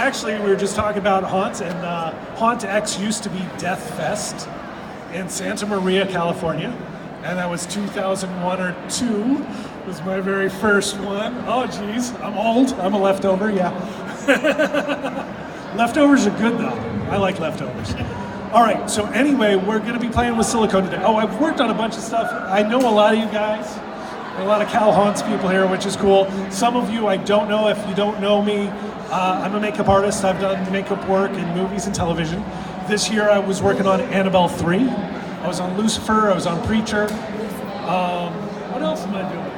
actually, we were just talking about haunts, and HauntX used to be Death Fest in Santa Maria, California, and that was 2001 or 2. Was my very first one. Oh, geez, I'm old. I'm a leftover, yeah. Leftovers are good, though. I like leftovers. All right, so anyway, we're going to be playing with silicone today. Oh, I've worked on a bunch of stuff. I know a lot of you guys. A lot of Cal Haunts people here, which is cool. Some of you I don't know. If you don't know me, I'm a makeup artist. I've done makeup work in movies and television. This year I was working on Annabelle 3. I was on Lucifer. I was on Preacher. What else am I doing?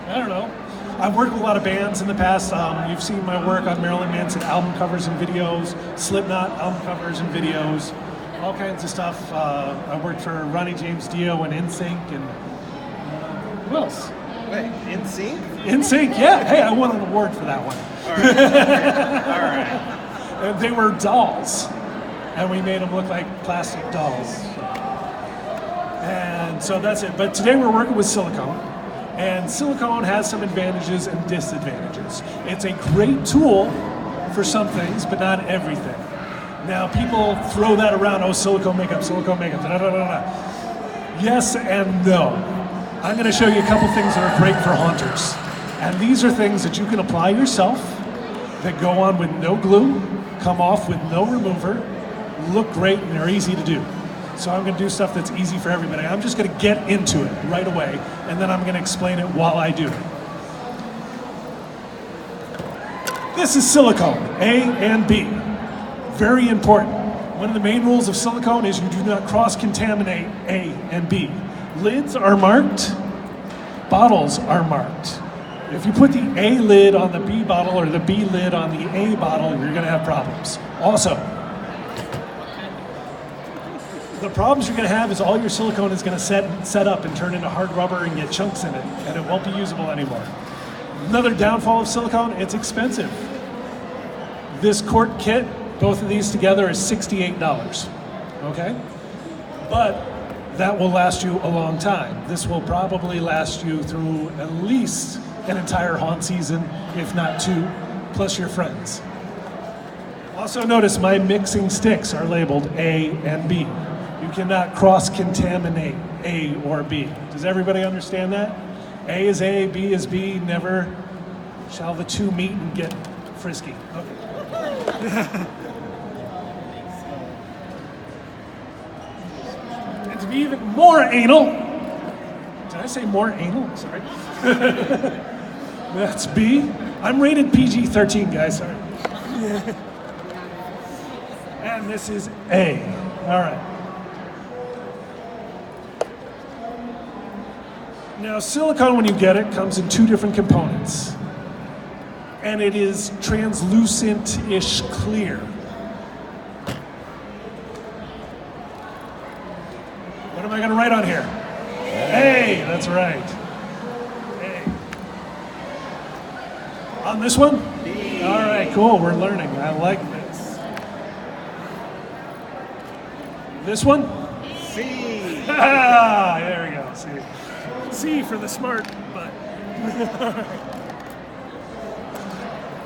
I don't know. I've worked with a lot of bands in the past. You've seen my work on Marilyn Manson album covers and videos, Slipknot album covers and videos, all kinds of stuff. I worked for Ronnie James Dio and NSYNC and who else? Wait, NSYNC? NSYNC, yeah. Hey, I won an award for that one. All right. All right. And they were dolls, and we made them look like plastic dolls. And so that's it. But today we're working with silicone, and silicone has some advantages and disadvantages. It's a great tool for some things, but not everything. Now, people throw that around, oh, silicone makeup, da da da da. Yes and no. I'm going to show you a couple things that are great for haunters. And these are things that you can apply yourself, that go on with no glue, come off with no remover, look great, and they're easy to do. So I'm going to do stuff that's easy for everybody. I'm just going to get into it right away, and then I'm going to explain it while I do it. This is silicone, A and B. Very important. One of the main rules of silicone is you do not cross-contaminate A and B. Lids are marked, bottles are marked. If you put the A lid on the B bottle or the B lid on the A bottle, you're going to have problems. Also, the problems you're going to have is all your silicone is going to set up and turn into hard rubber and get chunks in it, and it won't be usable anymore. Another downfall of silicone, it's expensive. This quart kit, both of these together, is $68, okay? But that will last you a long time. This will probably last you through at least an entire haunt season, if not 2, plus your friends. Also notice my mixing sticks are labeled A and B. You cannot cross-contaminate A or B. Does everybody understand that? A is A, B is B, never shall the two meet and get frisky. Okay. And to be even more anal, did I say more anal? Sorry. That's B. I'm rated PG-13, guys, sorry. And this is A. All right. Now, silicone, when you get it, comes in 2 different components. And it is translucent-ish clear. What am I going to write on here? A, that's right. A. On this one? B. All right, cool, we're learning. I like this. This one? C. Ah, there we go, C. C for the smart butt.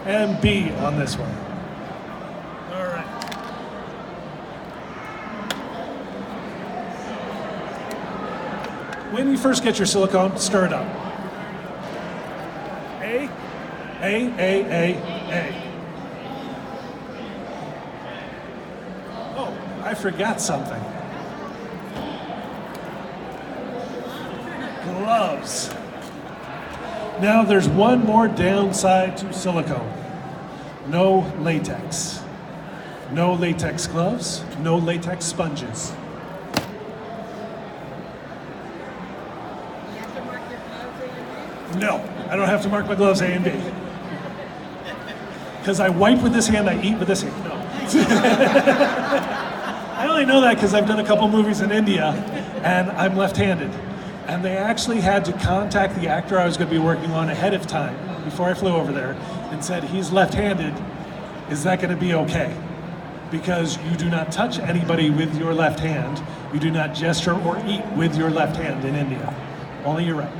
And B on this one. All right. When you first get your silicone, stir it up. A, A. Oh, I forgot something. Gloves. Now there's one more downside to silicone. No latex. No latex gloves, no latex sponges. You have to mark your gloves A and B? No, I don't have to mark my gloves A and B. Because I wipe with this hand, I eat with this hand. No. I only know that because I've done a couple movies in India and I'm left-handed. And they actually had to contact the actor I was going to be working on ahead of time, before I flew over there, and said, he's left-handed, is that going to be okay? Because you do not touch anybody with your left hand, you do not gesture or eat with your left hand in India, only your right.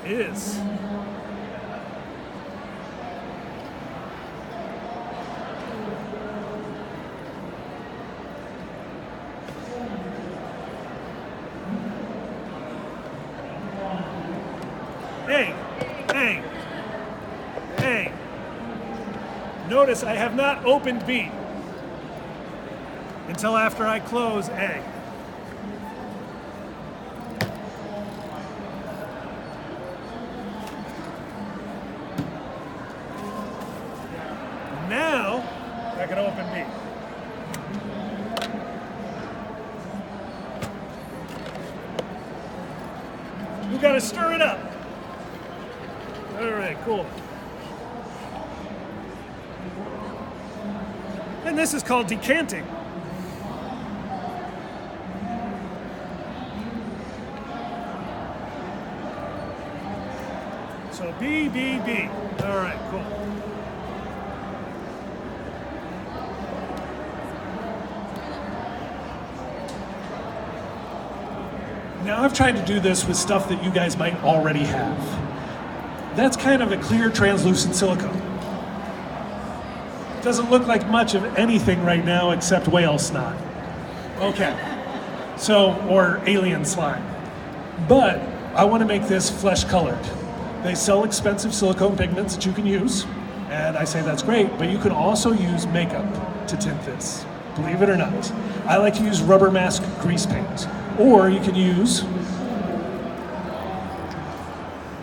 is. Hey, hey, hey. Notice I have not opened B until after I close A. Now I can open B. We gotta stir it up. All right, cool. And this is called decanting. So B, B, B. All right, cool. Now I've tried to do this with stuff that you guys might already have. That's kind of a clear translucent silicone. Doesn't look like much of anything right now except whale snot. Okay, so, or alien slime. But I want to make this flesh colored. They sell expensive silicone pigments that you can use, and I say that's great, but you can also use makeup to tint this, believe it or not. I like to use rubber mask grease paint, or you can use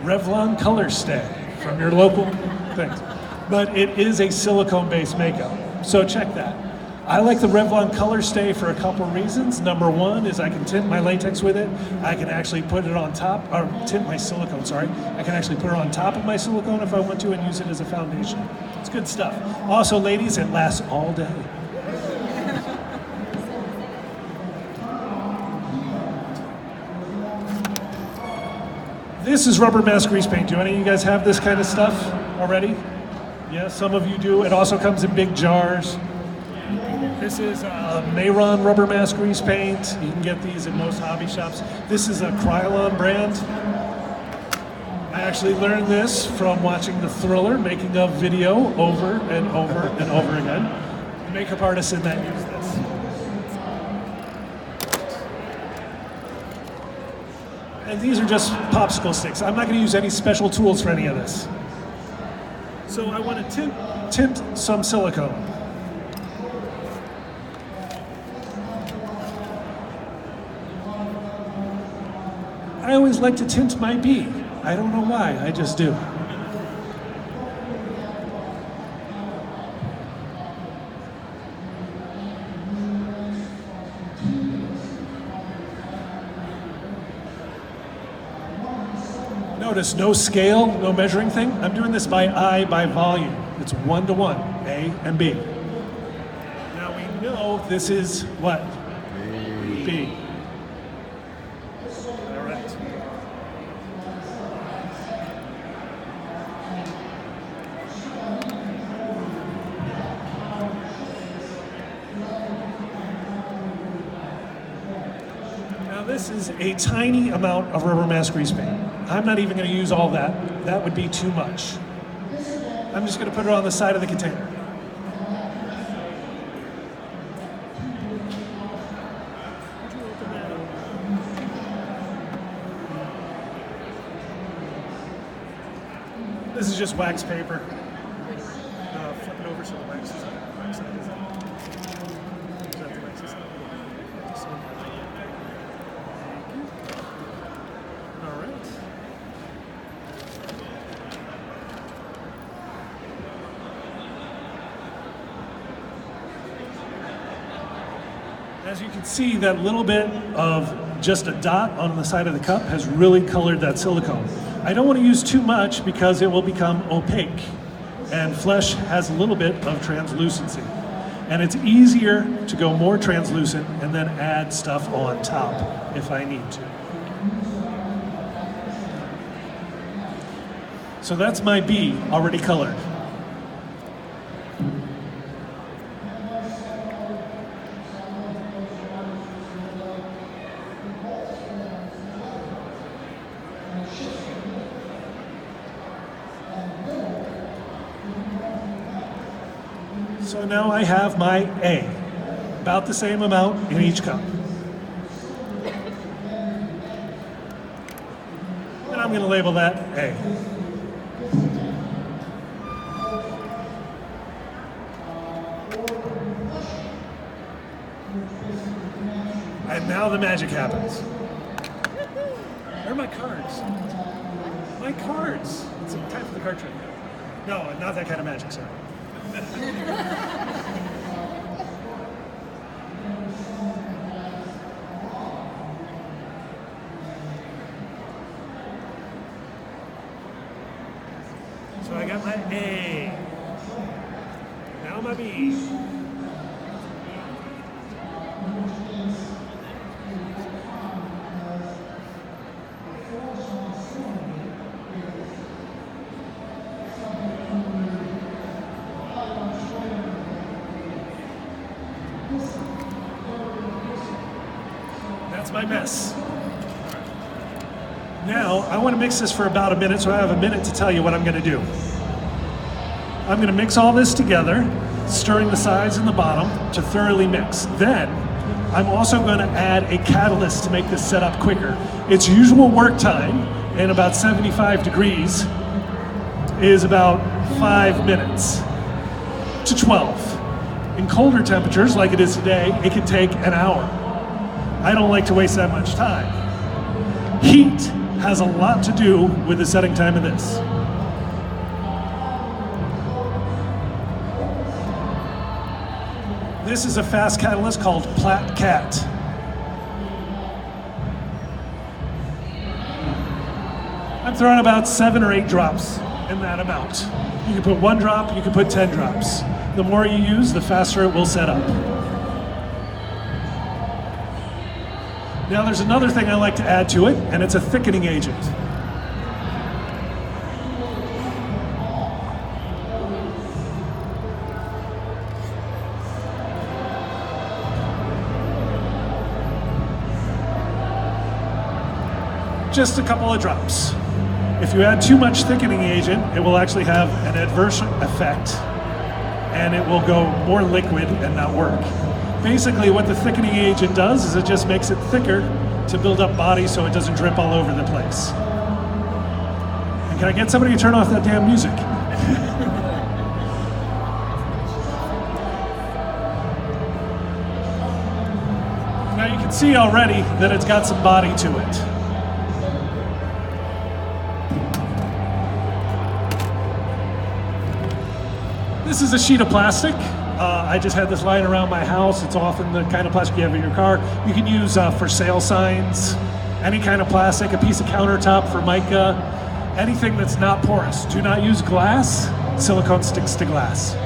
Revlon Color Stay from your local things. But it is a silicone-based makeup, so check that. I like the Revlon Color Stay for a couple reasons. Number one is I can tint my latex with it. I can actually put it on top, or tint my silicone, sorry. I can actually put it on top of my silicone if I want to and use it as a foundation. It's good stuff. Also, ladies, it lasts all day. This is rubber mask grease paint. Do any of you guys have this kind of stuff already? Yeah, some of you do. It also comes in big jars. This is Mayron rubber mask grease paint. You can get these in most hobby shops. This is a Krylon brand. I actually learned this from watching The Thriller, making a video over and over and over again. Makeup artists in that use this. And these are just popsicle sticks. I'm not going to use any special tools for any of this. So I want to tint some silicone. I always like to tint my B. I don't know why, I just do. Notice no scale, no measuring thing. I'm doing this by eye, by volume. It's 1-to-1, A and B. Now we know this is what? B. All right. Now this is a tiny amount of rubber mask grease paint. I'm not even going to use all that. That would be too much. I'm just going to put it on the side of the container. This is just wax paper. Flip it over so the wax is on the wax side. Is that the wax is on? All right. As you can see, that little bit of just a dot on the side of the cup has really colored that silicone. I don't want to use too much because it will become opaque. And flesh has a little bit of translucency. And it's easier to go more translucent and then add stuff on top if I need to. So that's my B already colored. So now I have my A, about the same amount in each cup. And I'm going to label that A. And now the magic happens. Where are my cards? My cards! It's time for the card trick. No, not that kind of magic, sorry. So I got my A. Now my B. That's my mess. Now, I want to mix this for about a minute, so I have a minute to tell you what I'm going to do. I'm going to mix all this together, stirring the sides and the bottom to thoroughly mix. Then, I'm also going to add a catalyst to make this set up quicker. Its usual work time, in about 75 degrees, is about 5 minutes to 12. In colder temperatures, like it is today, it can take an hour. I don't like to waste that much time. Heat has a lot to do with the setting time of this. This is a fast catalyst called Plat Cat. I'm throwing about 7 or 8 drops in that amount. You can put 1 drop, you can put 10 drops. The more you use, the faster it will set up. Now there's another thing I like to add to it, and it's a thickening agent. Just a couple of drops. If you add too much thickening agent, it will actually have an adverse effect, and it will go more liquid and not work. Basically, what the thickening agent does is it just makes it thicker to build up body so it doesn't drip all over the place. And can I get somebody to turn off that damn music? Now you can see already that it's got some body to it. This is a sheet of plastic. I just had this lying around my house. It's often the kind of plastic you have in your car. You can use for sale signs, any kind of plastic, a piece of countertop for mica, anything that's not porous. Do not use glass. Silicone sticks to glass.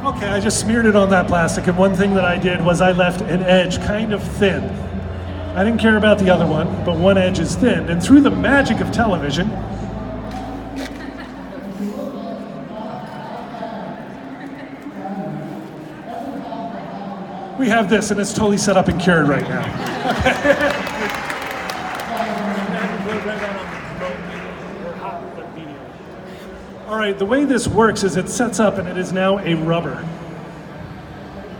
Okay, I just smeared it on that plastic, and one thing that I did was I left an edge kind of thin. I didn't care about the other one, but one edge is thin, and through the magic of television, we have this, and it's totally set up and cured right now. All right, the way this works is it sets up and it is now a rubber.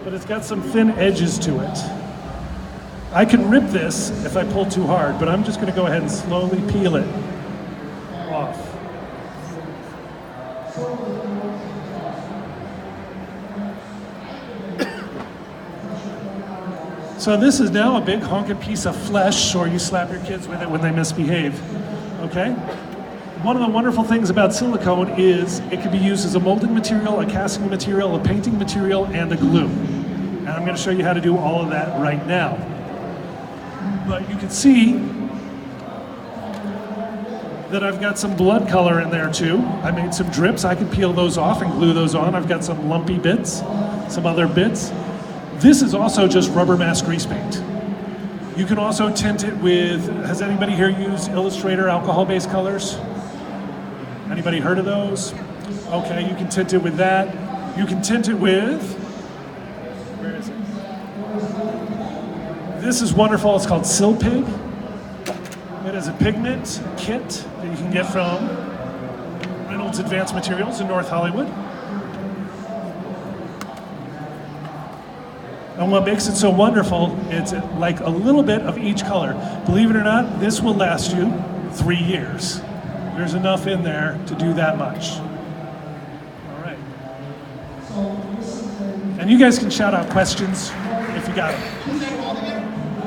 But it's got some thin edges to it. I can rip this if I pull too hard, but I'm just going to go ahead and slowly peel it off. So this is now a big honking piece of flesh, or you slap your kids with it when they misbehave, okay? One of the wonderful things about silicone is it can be used as a molding material, a casting material, a painting material, and a glue. And I'm gonna show you how to do all of that right now. But you can see that I've got some blood color in there too. I made some drips. I can peel those off and glue those on. I've got some lumpy bits, some other bits. This is also just rubber mask grease paint. You can also tint it with, has anybody here used Illustrator alcohol-based colors? Anybody heard of those? Okay, you can tint it with that. You can tint it with, where is it? This is wonderful, it's called Silpig. It is a pigment kit that you can get from Reynolds Advanced Materials in North Hollywood. And what makes it so wonderful, it's like a little bit of each color. Believe it or not, this will last you 3 years. There's enough in there to do that much. All right. And you guys can shout out questions if you got them.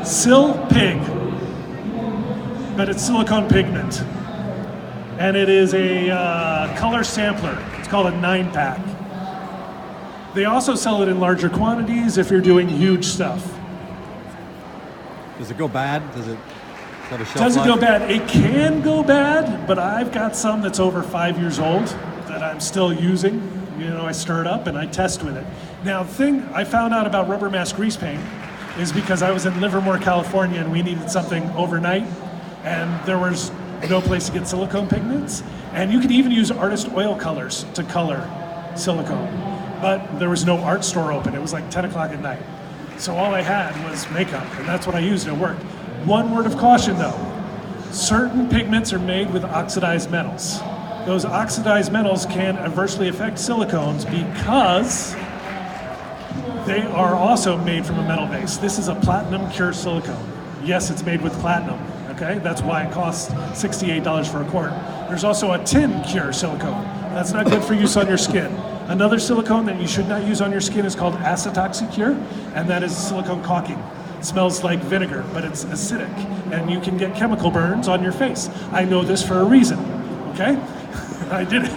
Silpig. But it's silicone pigment. And it is a color sampler. It's called a 9-pack. They also sell it in larger quantities if you're doing huge stuff. Does it go bad? Does it have a shelf Does it life? go bad? It can go bad, but I've got some that's over 5 years old that I'm still using. You know, I stir it up and I test with it. Now, the thing I found out about rubber mask grease paint is because I was in Livermore, California, and we needed something overnight, and there was no place to get silicone pigments. And you could even use artist oil colors to color silicone. But there was no art store open. It was like 10 o'clock at night. So all I had was makeup, and that's what I used, and it worked. One word of caution though, certain pigments are made with oxidized metals. Those oxidized metals can adversely affect silicones because they are also made from a metal base. This is a platinum cure silicone. Yes, it's made with platinum, okay? That's why it costs $68 for a quart. There's also a tin cure silicone. That's not good for use on your skin. Another silicone that you should not use on your skin is called acetoxycure, and that is silicone caulking. It smells like vinegar, but it's acidic, and you can get chemical burns on your face. I know this for a reason, okay? I did it.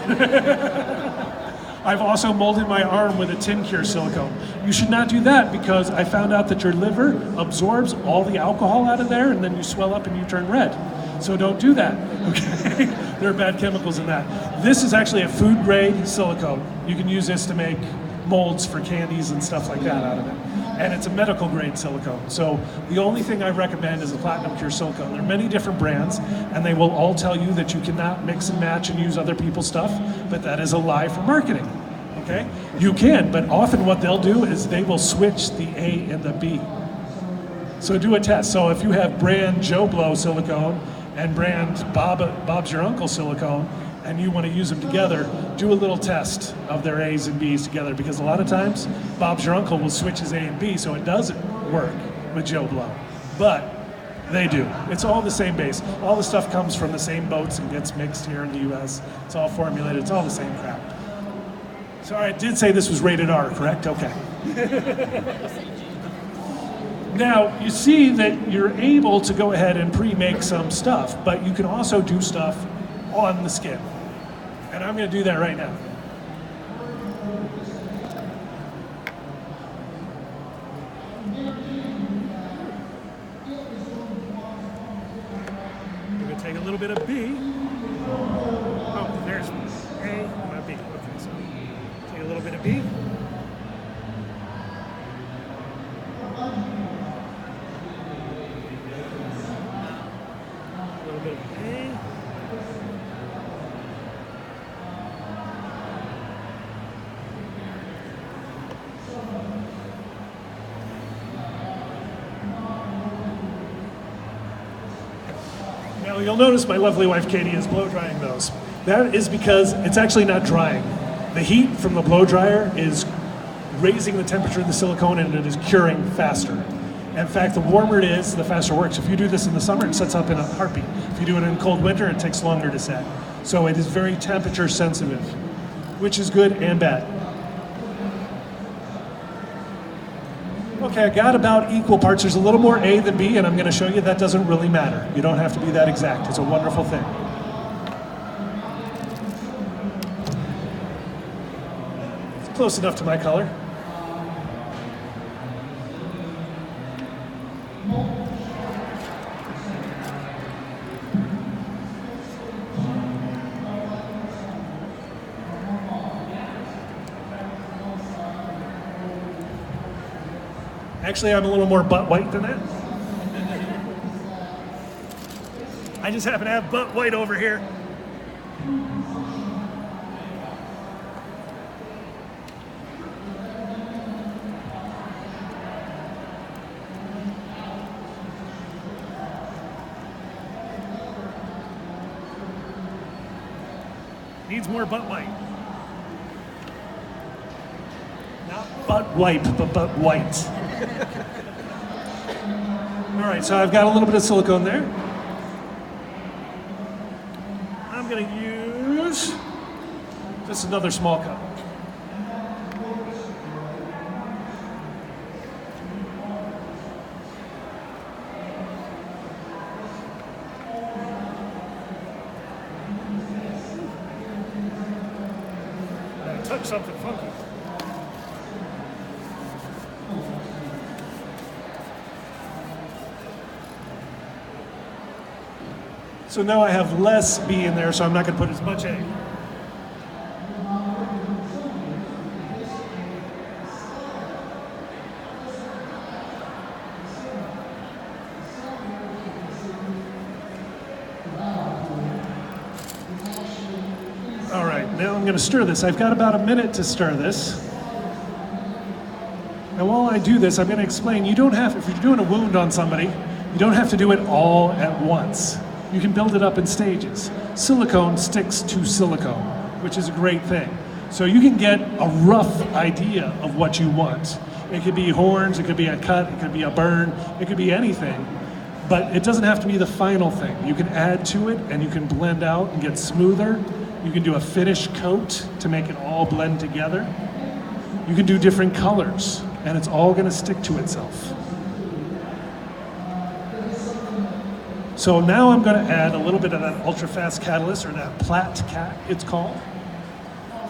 I've also molded my arm with a tin cure silicone. You should not do that because I found out that your liver absorbs all the alcohol out of there, and then you swell up and you turn red. So don't do that, okay? There are bad chemicals in that. This is actually a food grade silicone. You can use this to make molds for candies and stuff like that out of it. And it's a medical grade silicone. So the only thing I recommend is a platinum cure silicone. There are many different brands, and they will all tell you that you cannot mix and match and use other people's stuff, but that is a lie for marketing, okay? You can, but often what they'll do is they will switch the A and the B. So do a test. So if you have brand Joe Blow silicone and brand Bob's Your Uncle silicone, and you want to use them together, do a little test of their A's and B's together, because a lot of times Bob's Your Uncle will switch his A and B, so it doesn't work with Joe Blow. But they do. It's all the same base. All the stuff comes from the same boats and gets mixed here in the US. It's all formulated, it's all the same crap. Sorry, I did say this was rated R, correct? Okay. Now, you see that you're able to go ahead and pre-make some stuff, but you can also do stuff on the skin. And I'm going to do that right now. I'm going to take a little bit of B. Oh, there's A, not B. Okay, so take a little bit of B. A little bit of A. Now you'll notice my lovely wife Katie is blow drying those. That is because it's actually not drying. The heat from the blow dryer is raising the temperature of the silicone, and it is curing faster. In fact, the warmer it is, the faster it works. If you do this in the summer, it sets up in a heartbeat. If you do it in cold winter, it takes longer to set. So it is very temperature sensitive, which is good and bad. Okay, I got about equal parts. There's a little more A than B, and I'm going to show you that doesn't really matter. You don't have to be that exact. It's a wonderful thing. It's close enough to my color. Actually, I'm a little more butt white than that. I just happen to have butt white over here. Needs more butt white. Not butt wipe, but butt white. All right, so I've got a little bit of silicone there. I'm going to use just another small cup. I touched something funky. So now I have less B in there, so I'm not going to put as much A. All right, now I'm going to stir this. I've got about a minute to stir this. And while I do this, I'm going to explain, you don't have, if you're doing a wound on somebody, you don't have to do it all at once. You can build it up in stages. Silicone sticks to silicone, which is a great thing. So you can get a rough idea of what you want. It could be horns, it could be a cut, it could be a burn, it could be anything. But it doesn't have to be the final thing. You can add to it and you can blend out and get smoother. You can do a finish coat to make it all blend together. You can do different colors and it's all gonna stick to itself. So now I'm going to add a little bit of that ultra-fast catalyst, or that plat cat it's called.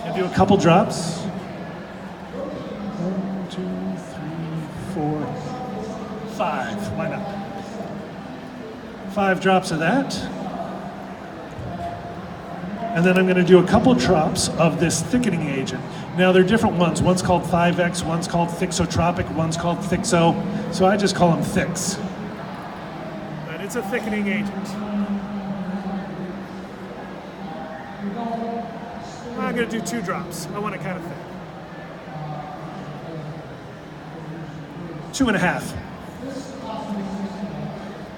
I'll do a couple drops. 1, 2, 3, 4, 5. Why not? 5 drops of that. And then I'm going to do a couple drops of this thickening agent. Now they're different ones. One's called 5X, one's called Thixotropic, one's called Thixo. So I just call them Thix. It's a thickening agent. I'm going to do 2 drops. I want it kind of thick. 2.5.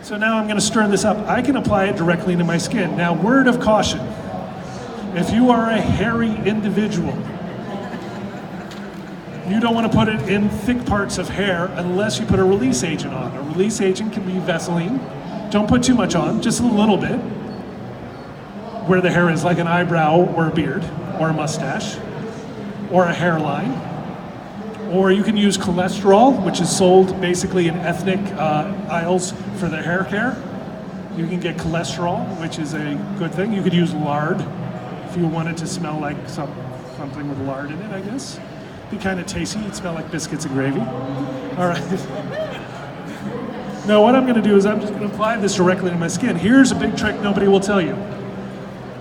So now I'm going to stir this up. I can apply it directly to my skin. Now, word of caution. If you are a hairy individual, you don't want to put it in thick parts of hair unless you put a release agent on. A release agent can be Vaseline. Don't put too much on, just a little bit, where the hair is, like an eyebrow or a beard or a mustache or a hairline. Or you can use cholesterol, which is sold basically in ethnic aisles for the hair care. You can get cholesterol, which is a good thing. You could use lard if you want it to smell like something with lard in it, I guess. Be kind of tasty. It'd smell like biscuits and gravy. All right. Now what I'm going to do is I'm just going to apply this directly to my skin. Here's a big trick nobody will tell you.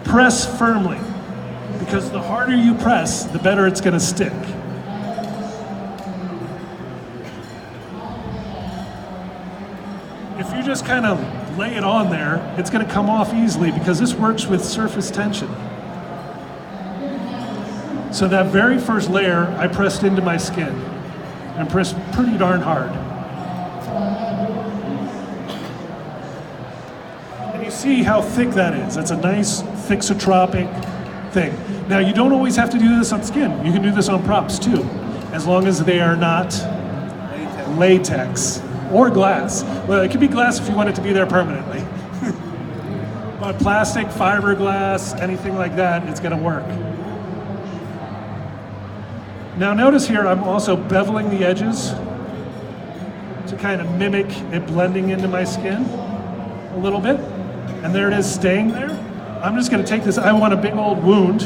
Press firmly, because the harder you press, the better it's going to stick. If you just kind of lay it on there, it's going to come off easily because this works with surface tension. So that very first layer I pressed into my skin and pressed pretty darn hard. See how thick that is. That's a nice thixotropic thing. Now you don't always have to do this on skin. You can do this on props too, as long as they are not latex or glass. Well, it could be glass if you want it to be there permanently. But plastic, fiberglass, anything like that, it's gonna work. Now notice here I'm also beveling the edges to kind of mimic it blending into my skin a little bit. And there it is staying there. I'm just gonna take this, I want a big old wound.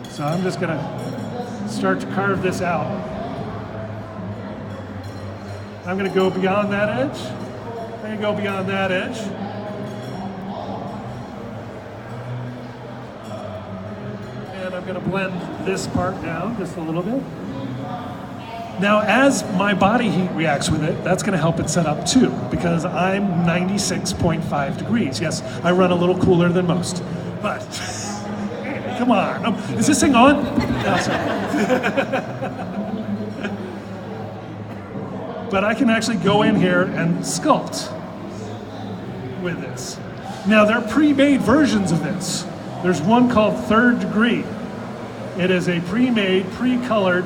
So I'm just gonna start to carve this out. I'm gonna go beyond that edge. I'm gonna go beyond that edge. And I'm gonna blend this part down just a little bit. Now, as my body heat reacts with it, that's gonna help it set up too, because I'm 96.5 degrees. Yes, I run a little cooler than most, but come on. Is this thing on? No, sorry. But I can actually go in here and sculpt with this. Now, there are pre-made versions of this. There's one called Third Degree. It is a pre-made, pre-colored,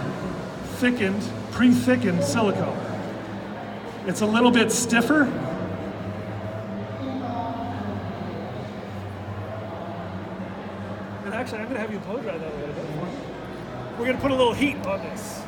thickened, pre-thickened silicone. It's a little bit stiffer. And actually, I'm gonna have you blow dry that a little bit. We're gonna put a little heat on this.